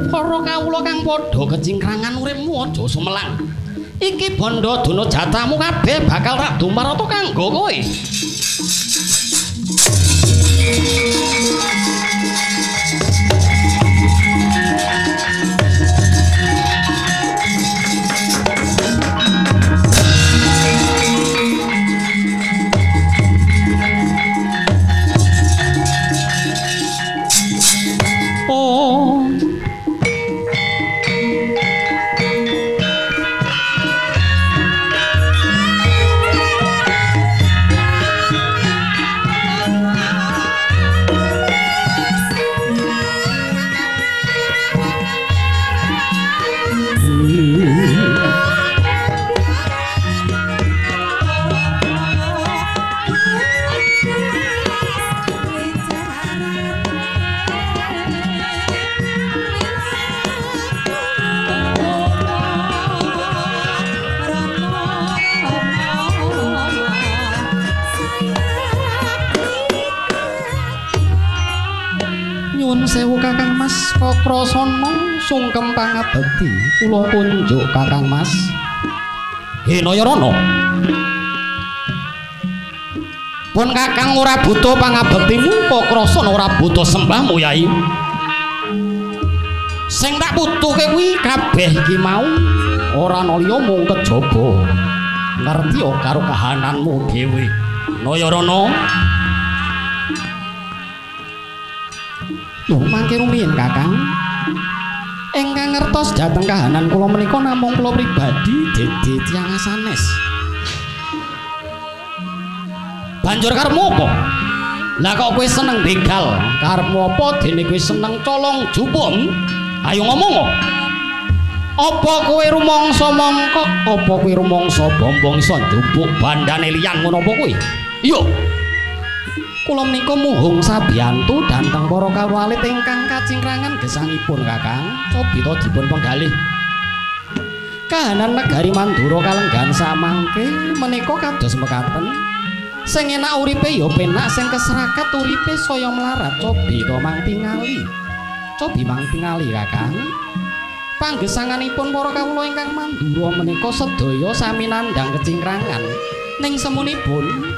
Para kawula kang padha kecingkrangan uripmu aja sumelang. Iki bondo duna jatamu kabeh bakal rak dumarata kanggo kowe. Sewu Kakang Mas Kakrasana sungkem pangabekti kula kunjuk Kakang Mas. Hinayarana. Pun Kakang ora butuh pangabektimu, Kakrasana ora butuh sembahmu Yai. Sing tak butuhke kuwi kabeh iki mau ora ana liya mung kejaba. Ngerti karo kahananmu dhewe. Nayarana. Lho mangke rumiyin Kakang. Ingkang ngertos dhateng kahanan kula menika namung kula pribadi dadi tiyang sanes. Banjur karepmu apa? Lah kok kowe seneng begal? Karepmu apa dene kowe seneng colong jupung? Ayo ngomong. Apa kowe rumangsa mangkok? Apa kowe rumangsa bombong iso njupuk bandane liyan ngono apa kowe? Iya. Kula menika muhung sabiyantu dhateng para kawulit ingkang kacingkrangan gesangipun Kakang cobita dipun penggalih. Kahanan negari Mandura kalenggan samangke menika kados mekaten. Sing enak uripe ya penak, sing keserakat uripe saya melarat cobita mangtingali. Cobi mangtingali Kakang. Panggesanganipun para kawula ingkang Mandura menika sedaya sami nandhang kecingkrangan. Ning semunipun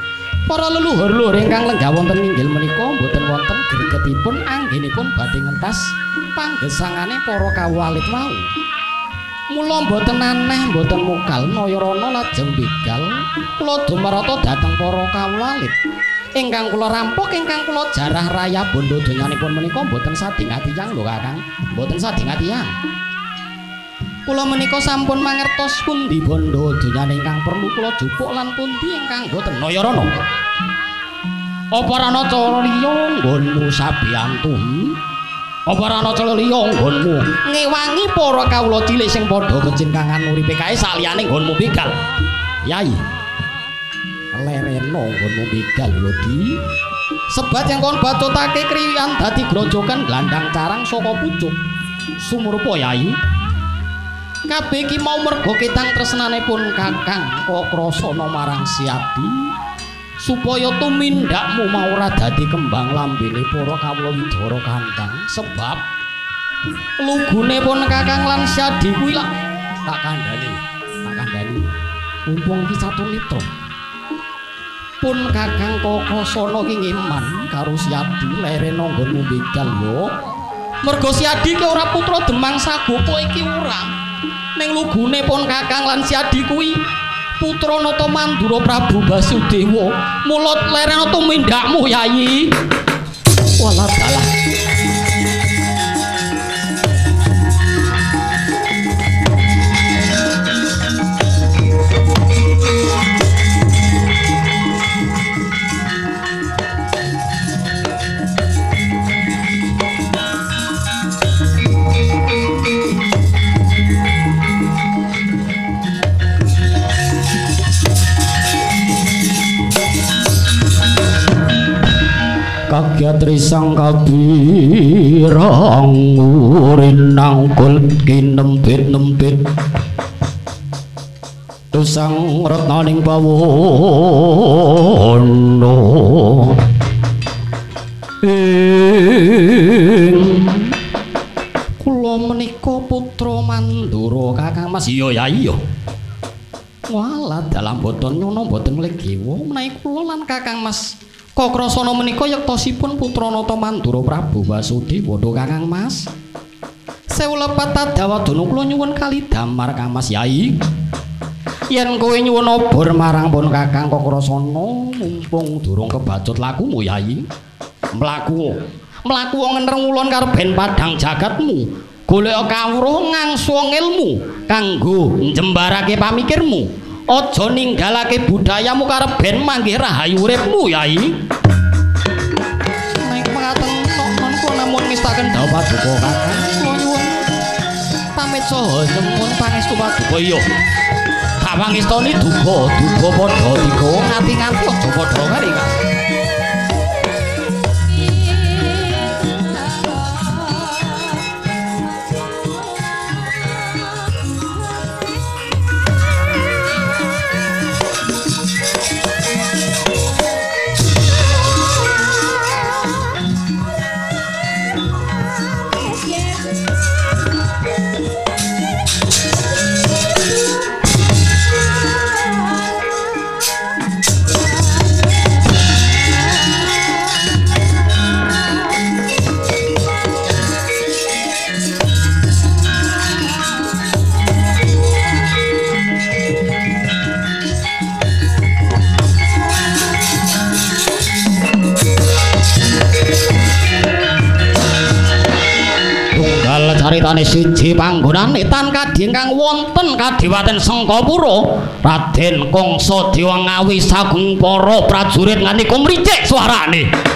para leluhur-leluhur ingkang lenggah wonten inggil menika boten wonten gregetipun anggenipun badhe ngentas panggesangane para kawalit wau. Mula boten aneh boten mukal Nayarana lajeng begal kula dumarata dhateng para kawalit ingkang kula rampok ingkang kula jarah raya bondo donyanipun menika boten sadingatiyang lho Kakang, boten sadingatiyang. Kula menika sampun mangertos pundi bondo donyane ingkang perlu kula jupuk lan pundi ingkang boten. Nayarana. Apa ana cara liya nggonmu sabiyantu? Apa ana cara liya nggonmu ngewangi para kawula cilik sing padha kecingkangan uripe kae saliyane nggonmu begal? Yai. Lereno nggonmu begal lho Di. Sebat yang kon bacotake kriyan dadi grojokan glandang carang saka pucuk. Sumurpa Yai. Kabeh iki mau merga ketang tresnanipun Kakang Kakrasana marang Siadi supaya tumindakmu mau ora dadi kembang lambene para kawula Widara Kandhang sebab lugune pun Kakang lan Siadi kuwi lak tak kandhani mumpung iki satu mitra pun Kakang Kakrasana ki ngeman karo Siadi lerena nggonmu begal yo merga Siadi ki ora putra Demang Sagopa iki ora ning lugune pun Kakang lan Siadi kuwi putra Nata Mandura Prabu Basudewa. Mula lerena tumindakmu Yayi. Walah dalah. Trisang kabirang urinang kul kinempit-nempit Tusang retnaning bawono kula menika putra Mandura Kakang Mas iya iya walah dalam boten nyono boten mlegiwa menawi kula lan Kakang Mas Kokrasana menika yektosipun putra Nata Mandura Prabu Basudewa Kakang Mas sewu lepat tadawadana kula nyuwun kali damar Kang Mas Yai yen kowe nyuwun obor marang pun Kakang Kokrasana mumpung durung kebacut lakumu Yai mlaku ngenreng ulun karben padhang jagatmu golek kawruh ngangsu ilmu kanggo njembarake pamikirmu aja ninggalake budayamu karben manggih rahayu uripmu Yai nek mengaten non kula namun ngestaken dawuh paduka Kakang kula nyuwun pamit saha nyuwun pangestu paduka iya tak pangestoni duga padha dika ngati-ngati aja padha kari Kang caritane siji panggonane tan kadhi ingkang wonten Kadipaten Sengkapura Raden Kangsa Dewa ngawi sagung para prajurit nganti kumricik suarane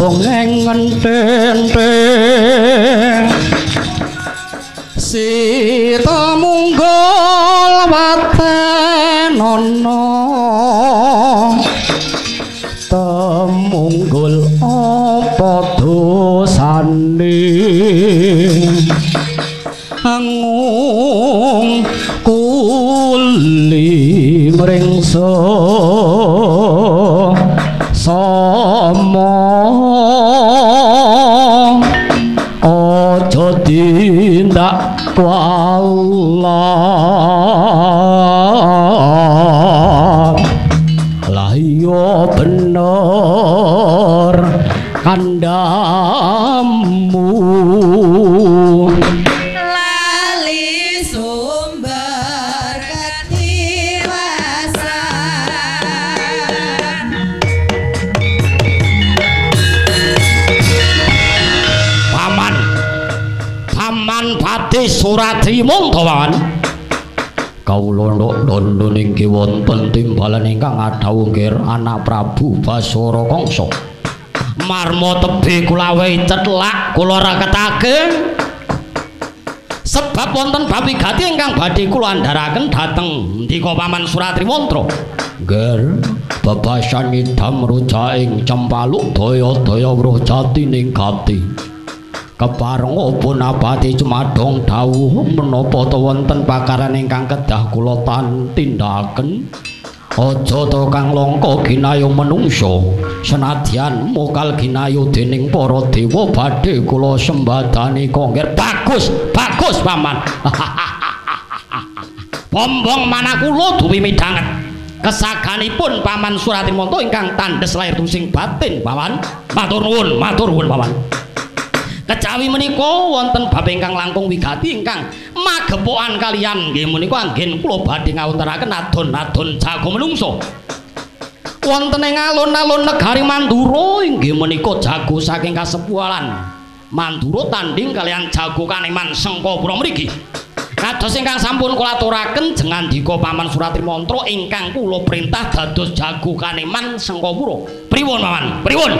dongeng ngenteng Sita munggul watenono temunggul apa dosane beli mringso sama aja tindak kualat lah iya bener kandamu lali sumber ketiwasan paman badhe Suratrimon to paman kawula ndondon inggih wonten timbalan ingkang adhawuhir anak Prabu Basara Kangsa marma tebih kula wehi cetlak kula raketaken sebab wonten bab wigati ingkang badhe kula andharaken dhateng ndika paman Suratrimantara nggih bebasan idam rujaing cempaluk daya-daya wruh jatining gati kepareng apa nabati cumadong dawuh menapa ta wonten pakaran ingkang kedah kula tindaken aja to kang langka ginayu manungsa senadyan mokal ginayu dening para dewa badhe kula sembadani kongger bagus paman bombong manah kula duwi midhanget kesaganipun paman Suratrimantara ingkang tandhes lair tusing batin paman matur nuwun paman kejawi menika wonten bab ingkang langkung wigati ingkang magepokan kalian nggih menika anggen kula badhe ngawuntaraken adon-adon jago menungso wonten ing alun-alun negari Mandura inggih menika jago saking kasepualan Mandura tanding kalian jago Kaneman Sengkapura mriki kados ingkang sampun kula aturaken jengandika paman Suratrimantara ingkang kula perintah dados jago Kaneman Sengkapura pripun paman pripun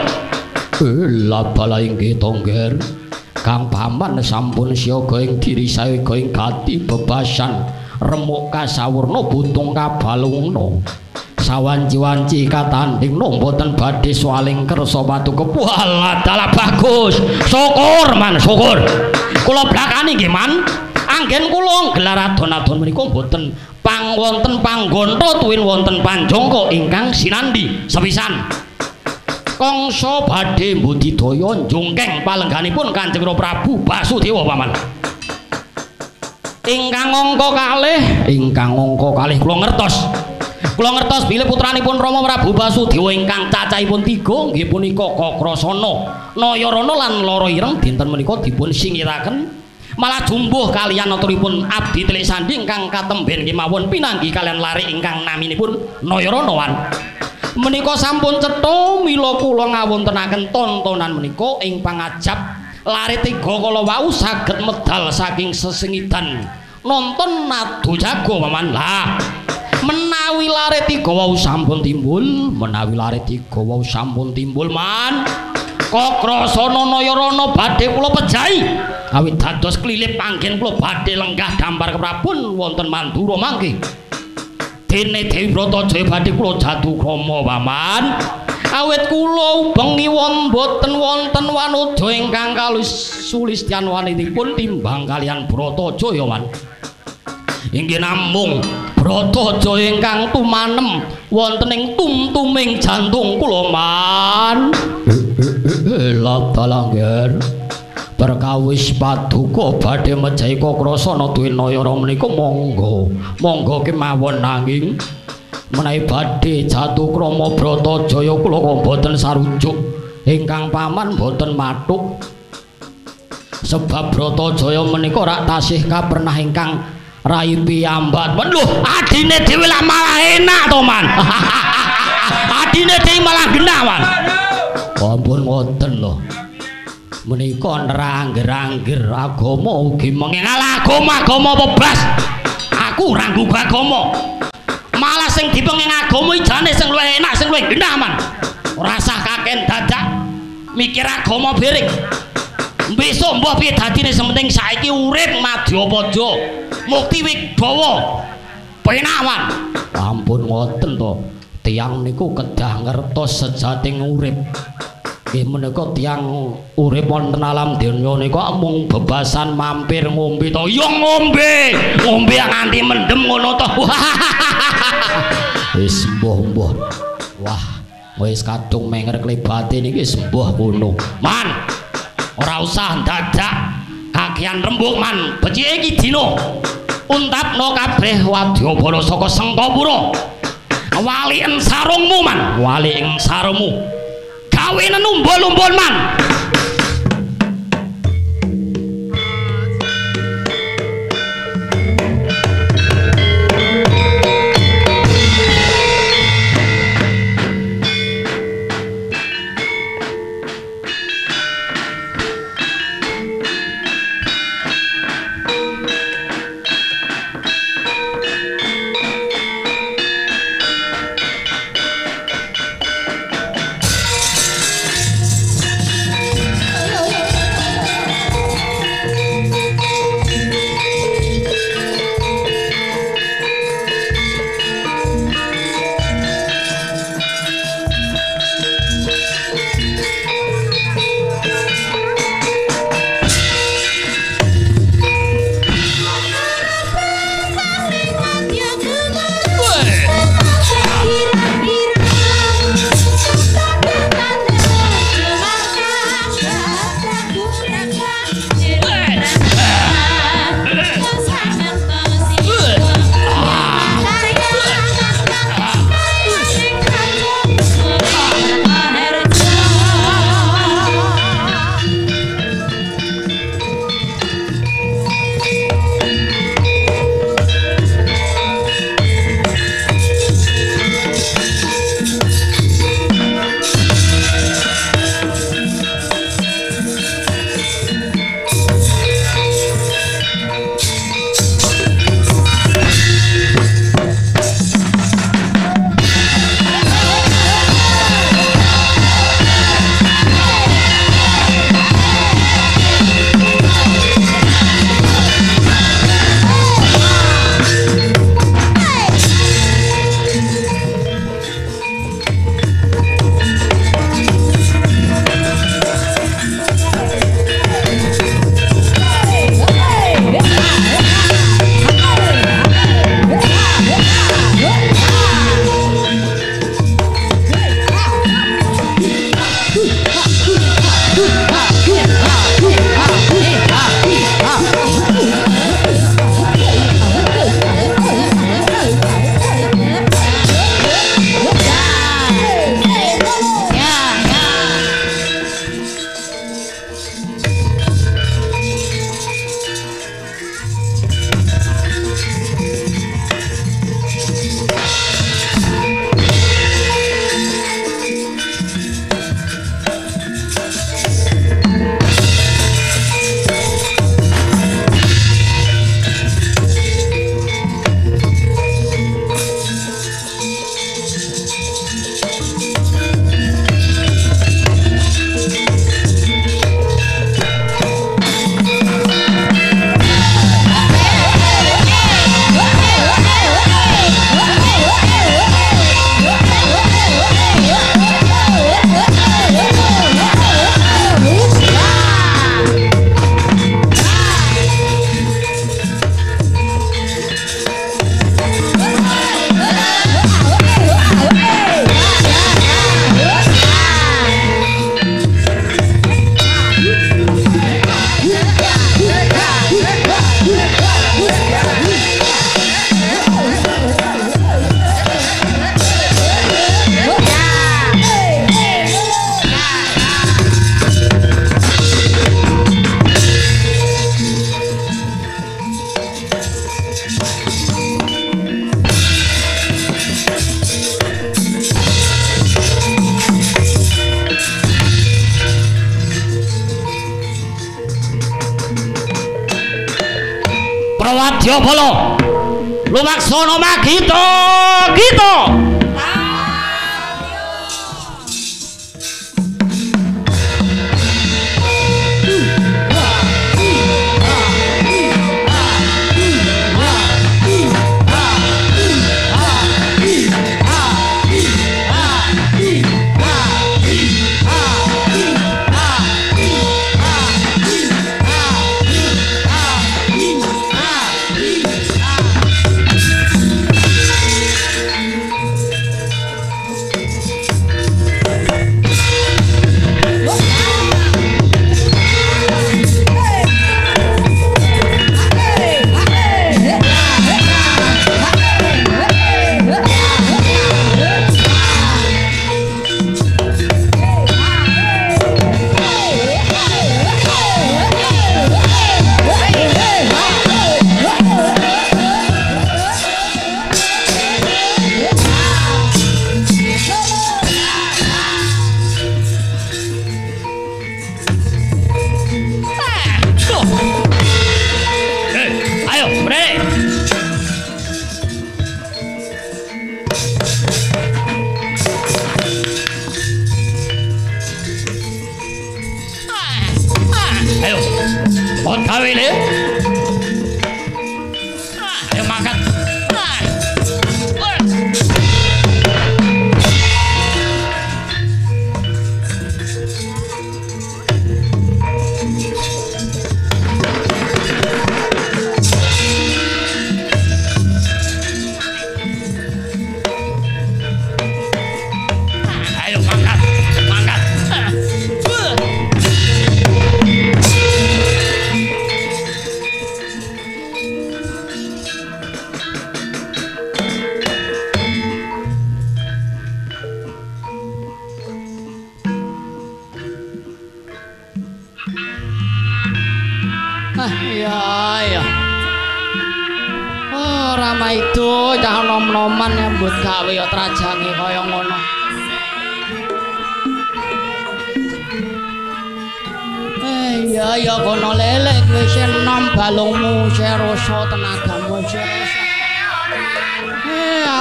lah bala inggih tongger Kang paman sampun siaga ing diri saega ing gati bebasan remuk kasawurna butung kabalungna sawanci-wanci katandingna mboten badhe swaling kersa patu kepualah dalah bagus syukur kula blakani nggih man anggen kula gelar adon-adon menika mboten wonten panggonta tuwin wonten panjangka ingkang sinandi sepisan Kangsa badhe mbudidaya njungkeng palengganipun Kanjeng Prabu Basudewa paman. Ingkang angka kalih kula ngertos. Kula ngertos bilih putranipun Rama Prabu Basudewa ingkang cacahipun 3 nggih punika Kakrasana, Nayarana lan Lara Ireng dinten menika dipun singiraken malah jumbuh kaliyan aturipun abdi Tilik Sandi ingkang katemben kemawon pinanggi kalian lari ingkang naminipun Nayarana menika sampun cetha mila kula ngawontenaken tontonan menika ing pangajab lare 3 kala wau saged medal saking sesengidan nonton nadu jago paman lah menawi lare 3 wau sampun timbul man Kakrasana Nayarana badhe kula pejahi awit dados klilip anggen kula badhe lenggah dampar keprabun wonten Mandura mangke dene Dewi Bratajaya badhe kula jatuh krama paman awit kula bengi mboten wonten wanodya ingkang kasulistyan wanitipun timbang kalian Bratajaya man inggih namung Bratajaya ingkang tumanem wonten ing tumtuming jantung kula man latalanger perkawis paduka badhe mejahi Kakrasana duwe Nayara menika monggo kemawon nanging menawi badhe jatuh krama Bratajaya kula kok boten sarujuk ingkang paman boten mathuk sebab Bratajaya menika rak tasih kapernah ingkang rai piyambak lho adine dhewe lak malah enak to man adine dhewe malah genah man ampun ngoten lho menika nerangger-angger agama ugi mengenal agama bebas aku ora nggugu agama malah sing dipenging agama jane sing luwih enak sing luwih genah man ora usah kaken dadak mikir agama birik besok mbah piye dadine sementing saiki urip madyapada mukti wibawa penawan ampun ngoten to tiyang niku kedah ngertos sejating urip Nggih menika tiyang urip wonten alam donya nika mung bebasan mampir ngombe to. Ya ngombe. Ngombe nganti mendem ngono to. Wis mbuh-mbuh. Wah, wis kadung menger klebate niki sembuh kono. Man. Ora usah dadak kakean rembug man. Becike iki dina untapno kabeh wadyabala saka Sengkapura. Walien sarungmu man, walien sarungmu. Gawe nenumbul-umbul man. Wadyabala lumaksana magita gita. gawe le. Ayo mangkat. Rama itu cah nom-noman nyambut gawe ya trajange kaya ngono. Ya kono lelek wis enom balungmu seroso tenagamu seroso.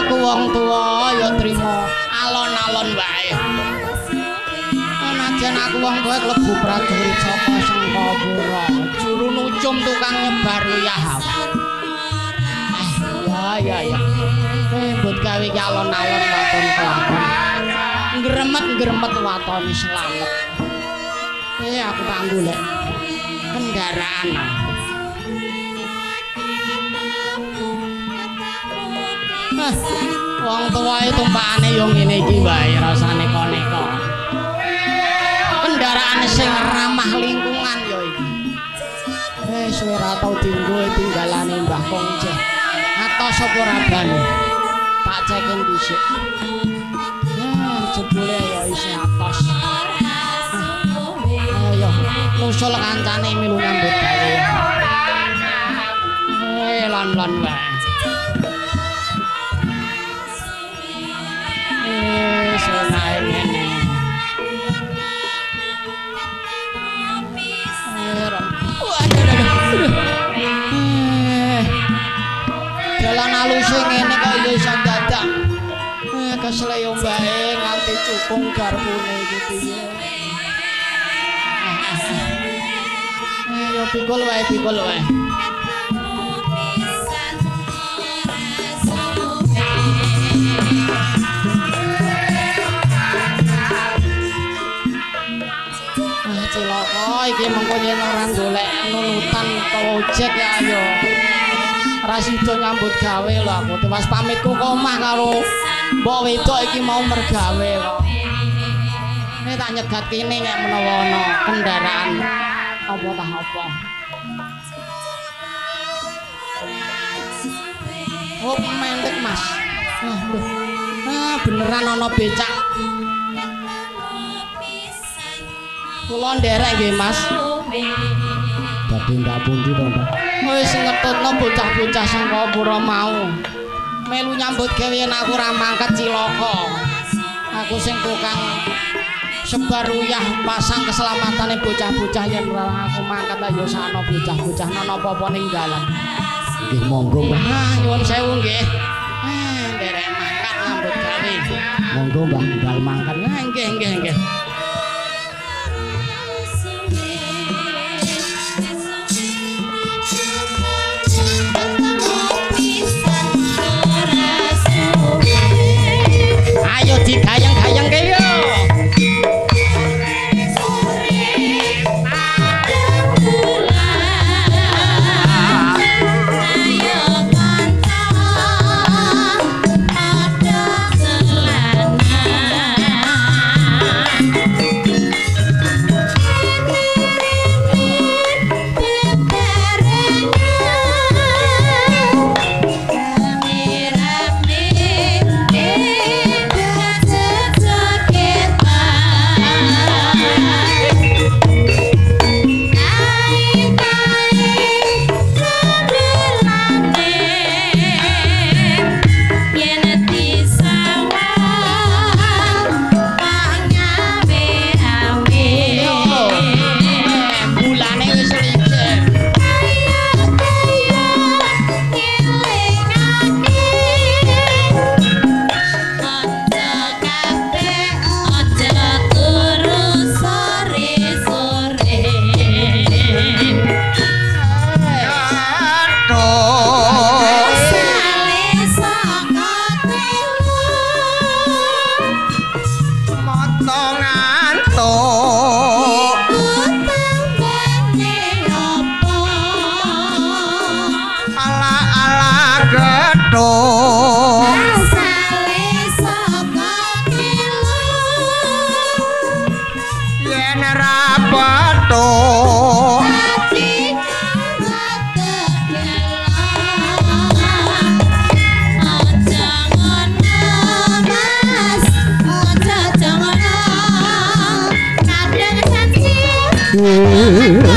Aku wong tua ya trimo alon-alon wae. Anajan aku wong tua klebu prajurit saka Sengkapura, juru nucum tukang nyebar uyah. Ya. Mbut gawe ki alon-alon waton kelakon. Ngremet-ngremet watone slamet. Aku tak golek kendaraan. Wong tuwae tumpakane yo ngene iki wae rasane koneko. Kendaraan sing ramah lingkungan yo iki. Wis ora tau dienggo tinggalane Mbah Kongceh. Atos apa rabane? Tak cekin dhisik. Jebule ya isih atos. Ayo nusul kancane milu nyambut gawe. Lon-lon wae. Senae ngene. Dalan alus ngene kok ya iso dadak. Kesleyo bae nganti cukung garpune iki piye. Ayo pikul wae. Cilaka iki mengko yen ora golek nunutan utawa ojek ya ayo. Ora sida nyambut gawe lho aku tewas pamitku ke omah karo mbok wedok iki mau mergawe kok. Nek tak nyegat kene nek menawa ana kendaraan apa tah apa. Oh, mentek Mas. Beneran ana becak. Kula nderek nggih Mas. Dadi ndak pundi to, Mbak? Wis ngetutno bocah-bocah Sengkapura mau. Melu nyambut gawe yen aku ora mangkat cilaka. Aku sing tukang sebar uyah pasang keselamatane bocah-bocah yen ora aku mangkat ayo sakno bocah-bocah ana apa-apa ning dalan. Nggih monggo, Mbah. Nyuwun sewu nggih. Nderek mangkat nyambut gawe. Monggo, Mbah, bal mangkat. Nggih. Ayo digayang-gayang ke yo. Mundur.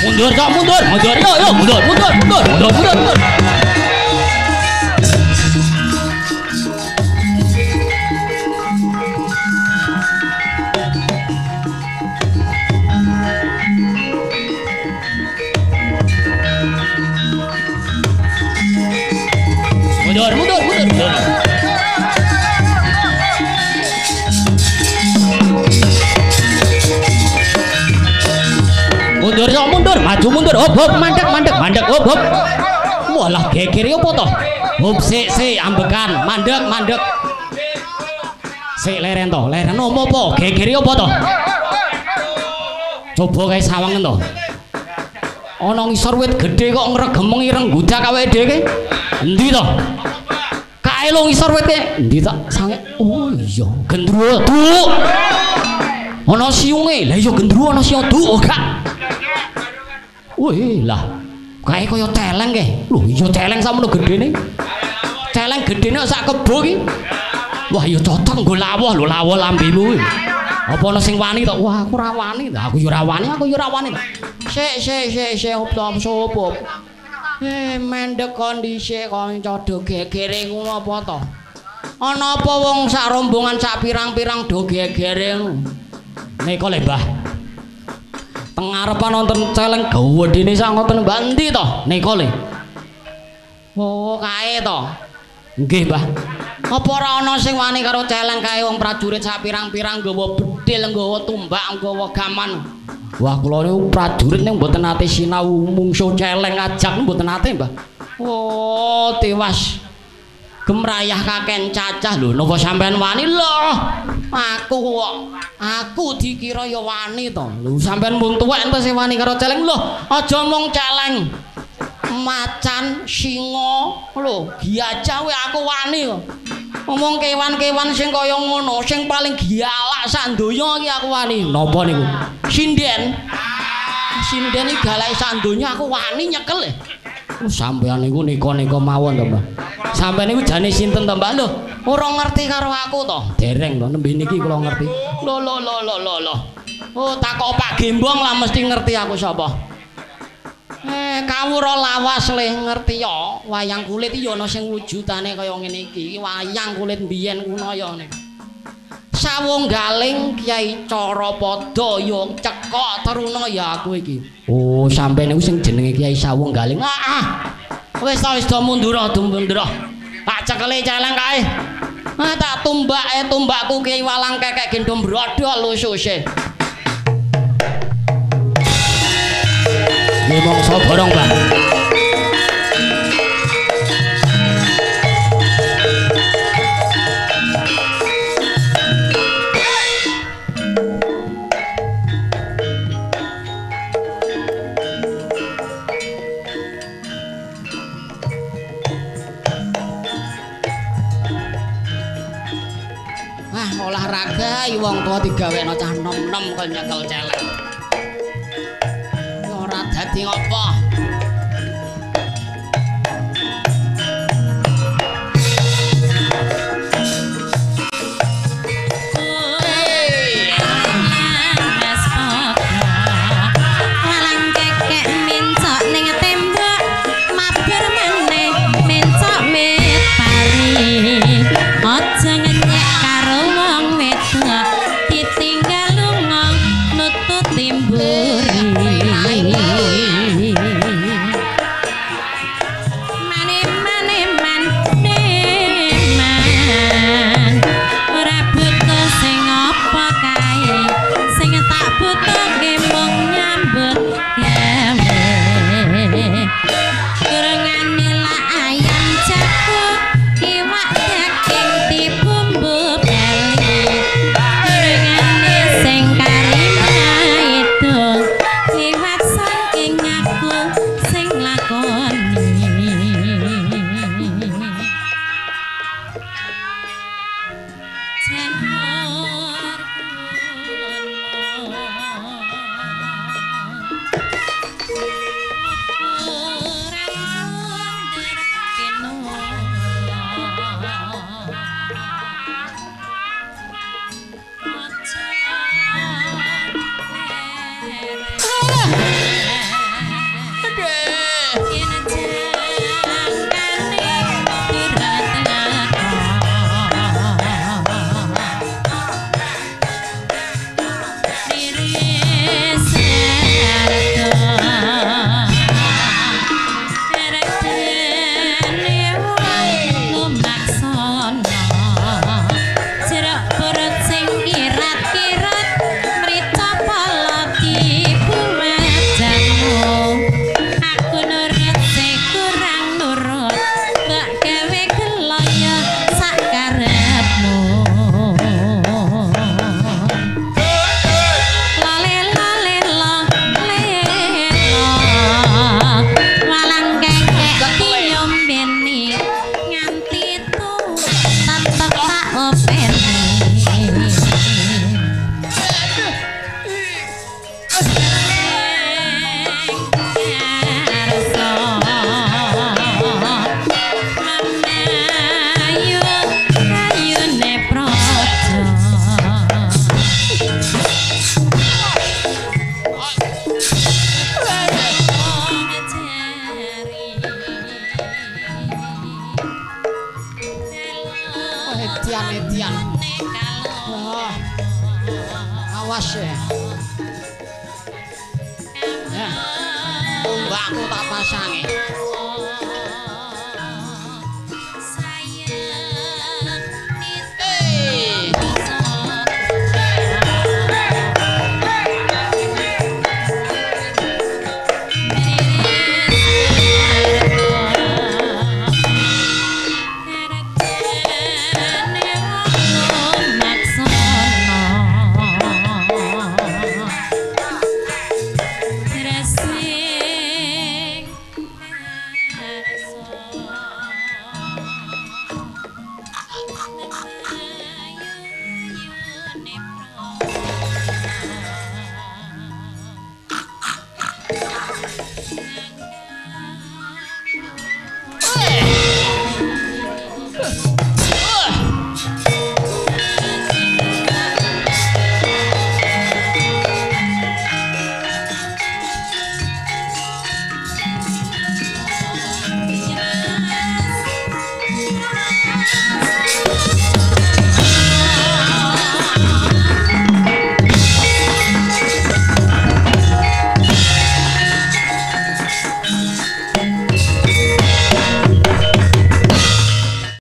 Mundur, Cok, mundur. Yo, mundur. Mundur. Mundur, maju mundur, hop, mandek, hop. Walah gegere apa to? Hop, sik, ambekan, mandek. Sik leren opo apa? Gegere apa to? Coba kae sawangen to. Ana ngisor wit gedhe kok ngregemeng ireng gudak awake dhewe. Endi to? Kae lo ngisor wite. Endi tak sange? Oh iya, gendruwo, Duk. Ana siunge. Lah iya gendruwo ana siung, Duk, gak. Wih lah, kayak kaya celeng ke? Loh iya celeng sama lo gede nih. Celeng gede nih sak kebo ki. Wah iya cocok nggo lawah lho, lawah lambemu. Apa ana sing wani to? Wah aku ra wani. Aku yo ra wani. Sik opo sopo. Mendek kondisi kanca do gegere ngono apa to? Ana apa wong sak rombongan sak pirang-pirang do gegere ngono. Nika le, Mbah. Pengarepan nonton celeng gawedene sak ngoten Mbah endi to nika le? Oh kae to. Nggih Mbah. Apa ora ana sing wani karo celeng kae wong prajurit sak pirang-pirang nggawa bedhil, nggawa tumbak, nggawa gaman. Wah kula niku prajurit ning mboten nate sinau mungsuh celeng ajak mboten nate Mbah. Oh tewas. Gemrayah kaken cacah lho napa sampean wani lho. Aku dikira ya wani to. Lho sampean mung tuwek ento sing wani karo celeng lho. Aja mung celeng. Macan, singa, lho, gajah we aku wani kok. Ngomong kewan-kewan sing kaya ngono, sing paling gialak sak donya iki aku wani. Napa niku? Sinden. Sinden iki galake sak donya aku wani nyekel. Sampeyan niku nika mawon to, Mbah. Sampeyan niku jane sinten to, Mbah? Lho, ora ngerti karo aku to. Dereng to nembe niki kula ngerti. Lho. Oh, takok Pak Gembong lah mesti ngerti aku sapa. Kawura lawas le ngerti ya. Wayang kulit iki ya ana sing wujudane kaya ngene iki. Wayang kulit biyen kuna ya niku. Sawunggaling Kyai Carapada ya cekok teruna ya aku iki. Oh, sampeyan niku sing jenenge Kyai Sawunggaling. Wis do mundur. Tak cekeli celeng kae. Tak tumbakku Kyai Walang kekek gendong brodol ususe. Nggih mongso borong, Bang. Olahraga wong tua digawekno cah nom-nom kok nyekel celeng. Ora dadi apa. Timburi Ombakku tak pasangi.